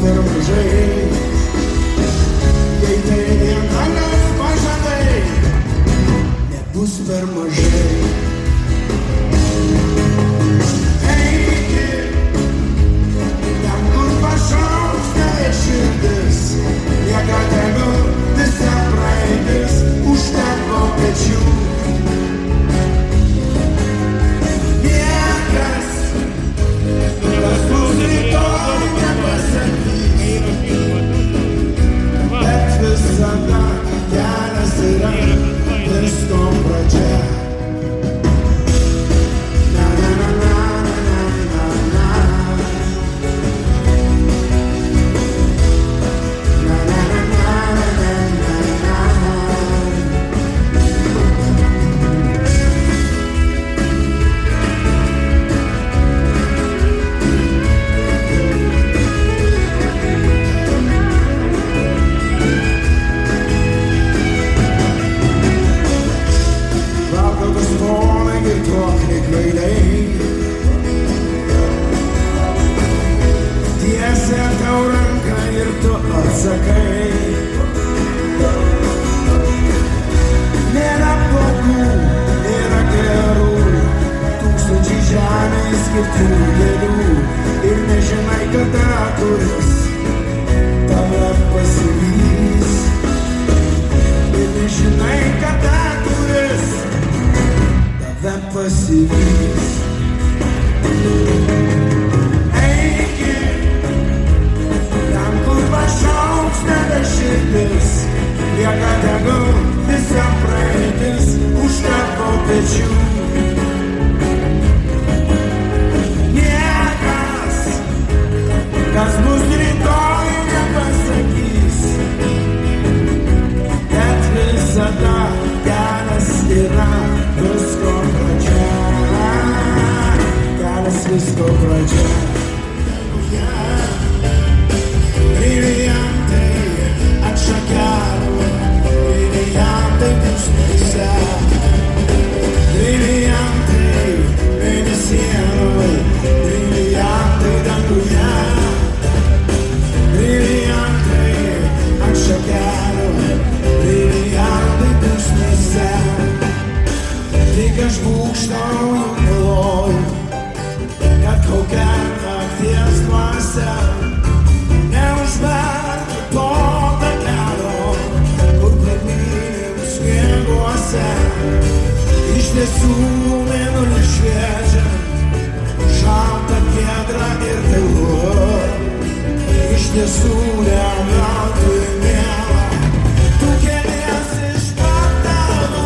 per mažai, jei tai vienas pažadai, nebus per mažai. Eiki, ten kur pašauks tave širdis, lieka tegu visa praeitis už tavo pečių. Niekas, kas bus rytoj nepasakys, bet visada kelias yra visko pradžia. Tiesia tau ranką ir tu atsakai. Nėra blogų, nėra gerų, tūkstančiai žemėje skirtų kelių. Ir nežinai, kada kuris tave pasivys. Ir nežinai, kada kuris tave pasivys. Eiki, ten kur pašauks tave širdis, lieka tegu visa praeitis už tavo pečių. Niekas, kas bus rytoj nepasakys, bet visada kelias yra visko pradžia. Kelias visko pradžia. Briljantai ant šakelių, briljantai pusnyse, briljantai mėnesienoj, briljantai danguje, briljantai ant šakelių, briljantai pusnyse. Tik aš būkštauju meluoju, kad kokia nakties dvasia neužvertų to takelio, kur pramylim snieguose. Iš tiesų mėnulį šviečiant, šalta, giedra ir tylu. Iš tiesų neveltui miela, tu keliesi iš patalų.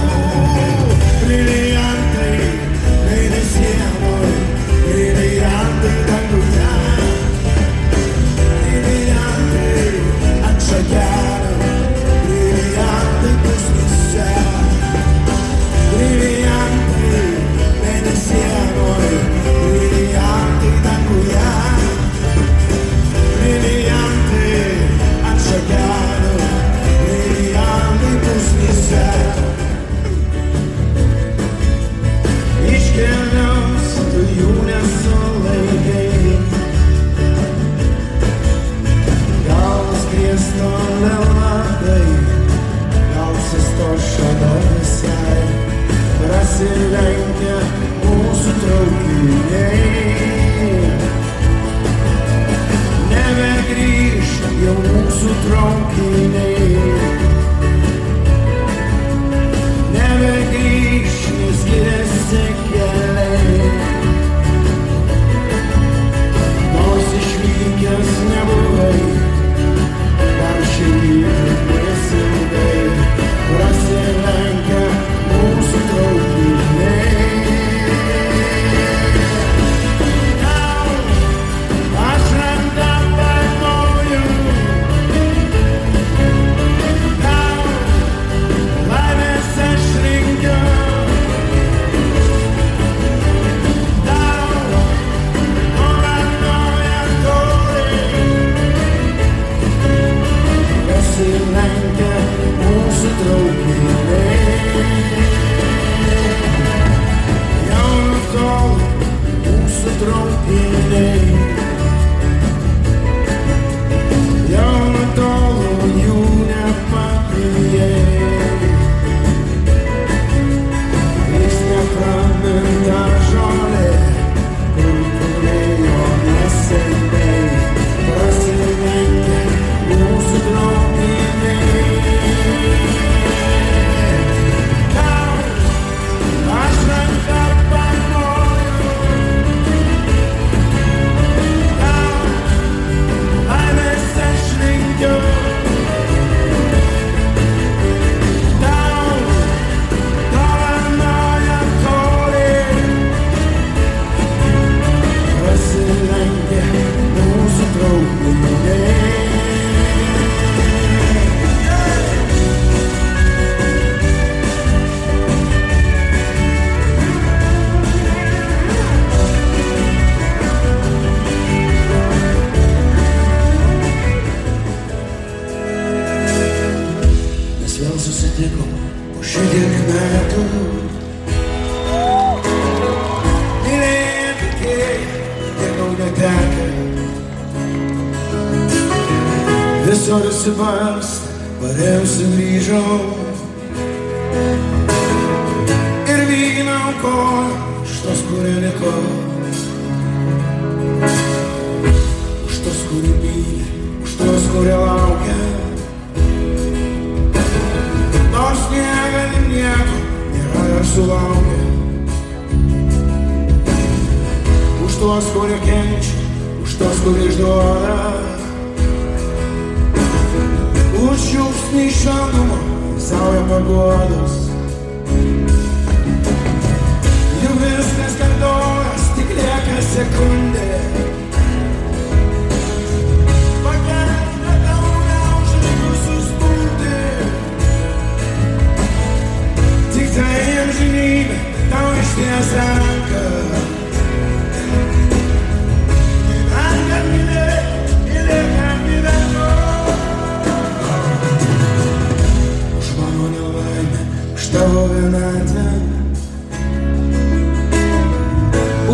Briljantai mėnesienoj, briljantai danguje, briljantai ant šakelių, briljantai pusnyse, briljantai mėnesienoj, briljantai danguje, briljantai ant šakelių, Visur išsibarst, vėl sugrįžau ir vyginau koją iš tos, kurie liko, už tos, kurie myli, už tos, kurie laukia. Nors niekada nieko nėra ir sulaukia. Už tos, kurie kenčia, už tos, kurie išduoda, už žiupsnį švelnumo sauja paguodos. Juk viskas kartojas, tik lieka sekundė. Pakelta taurę užlikusius būti. Tik tai amžinybė tau išties ranką. Gyvenk mylėk, mylėk gyvenimo. Už mano nelaimę, už tavo vienatvę,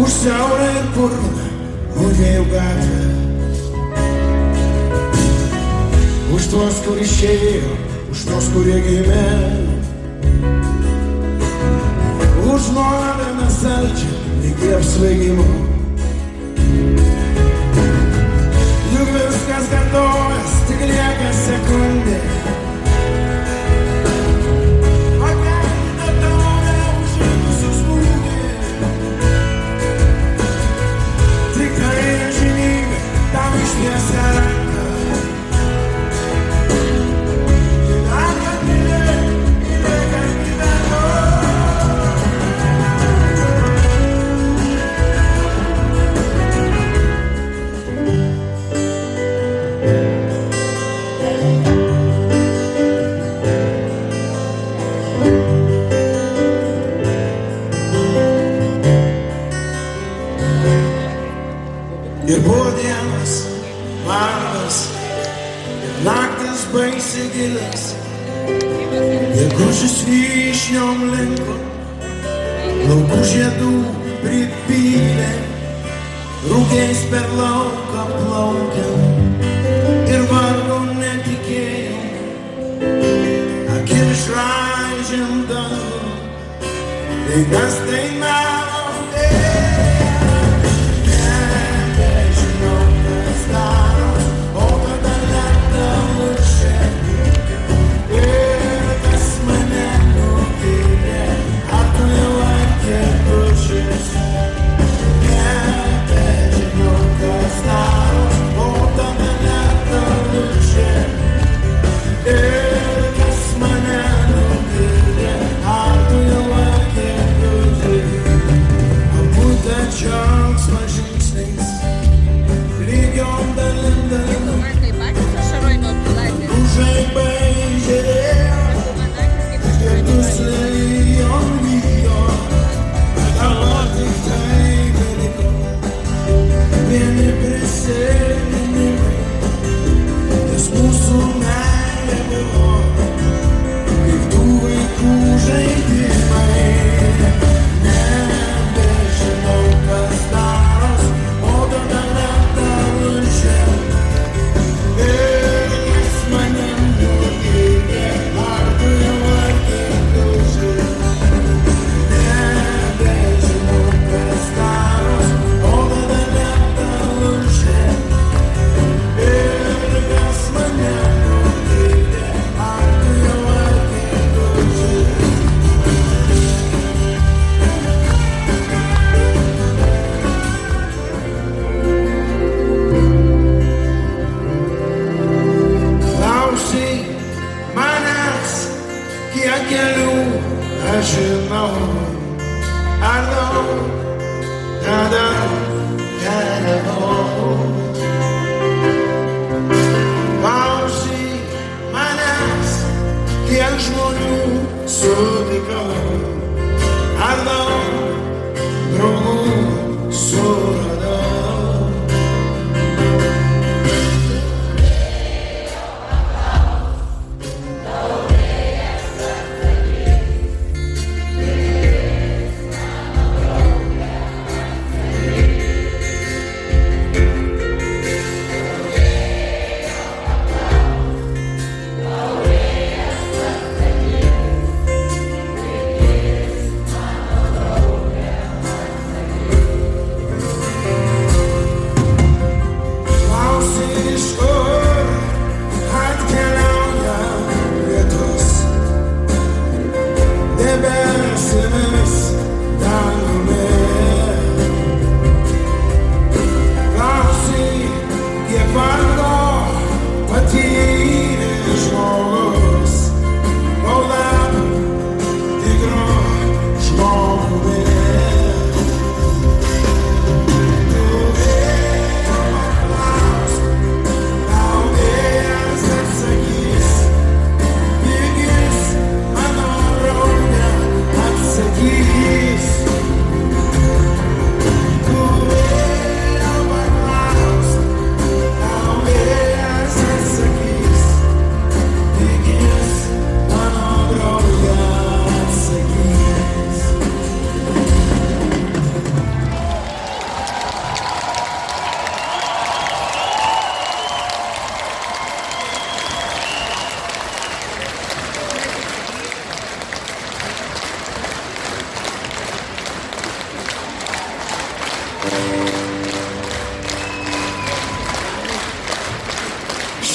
už siaurą ir purviną mudviejų gatvę, už tuos, kur išėjo, už tuos, kurie gimė, už nuodėmę saldžią iki apsvaigimo. Juk viskas kartojas, tik lieka sekundė. Pakelta taurę užlikusius būti. Tik tai amžinybė tau ištiesia ranką. Gyvenk mylėk, mylėk gyvenimo. Ir buvo dienas, valandas, ir naktis baisiai gilas, ir kuršis vyšniom linko, laukų žiedų pripylė, rūkiais per lauką plaukiam, ir vargu netikėjom, akim išraižėm dangų, tai kas tai melodija.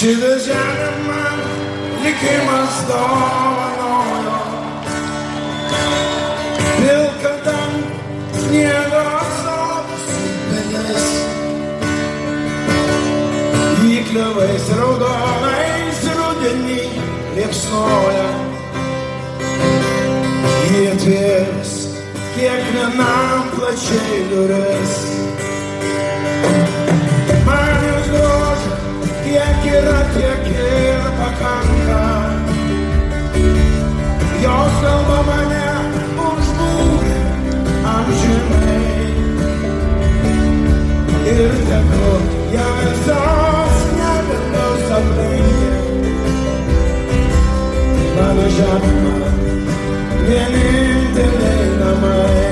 Šitą žemę man likimas dovanojo, pilką dangų, sniego sodus upelis, įklevais raudonais rudenį liepsnoja, jie atvėrus kiekvienam plačiai duris. Man jos grožio tiek yra, tiek ir pakanka, jos kalba mane užbūrė amžinai ir tegu ją visos negalus aplenkė. Mano žemė man vieninteliai namai.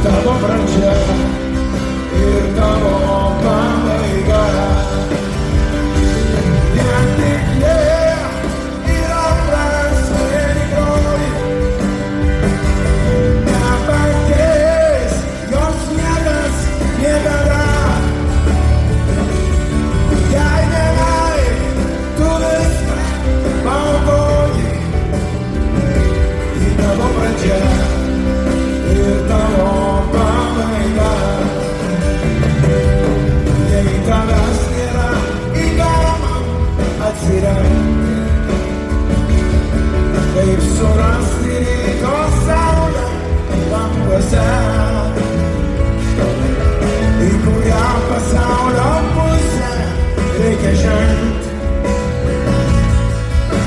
Tavo pradžia ir tavo pabaiga. Vien tik jie yra prasmė tikroji. Nepakeis jos niekas niekada. Jei nevai, tu viską paaukoji. Į tavo pradžia ir tavo pabaiga. Jei tavęs nėra, į ką man atsiremti, kaip surasti ryto saulę languose, į kurią pasaulio pusę reikia žengti.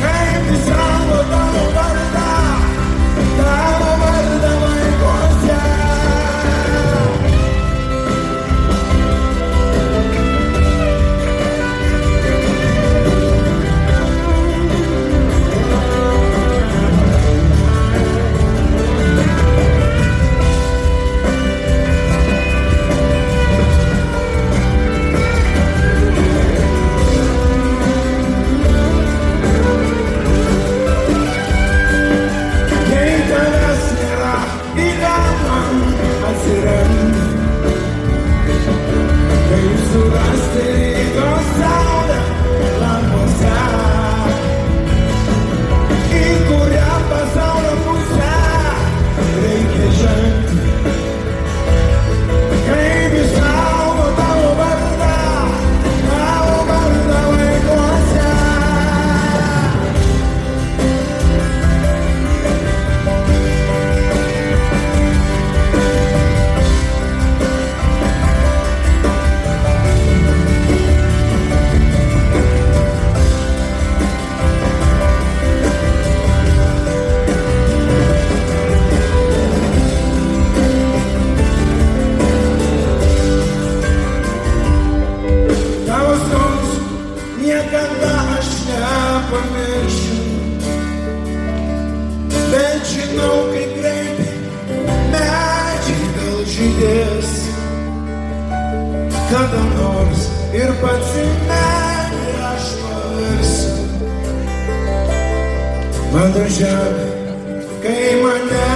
Kaip įsaugo tavo vardą vaikuose. Kada nors ir pats į medį aš pavirsiu. Mano žemė, kai mane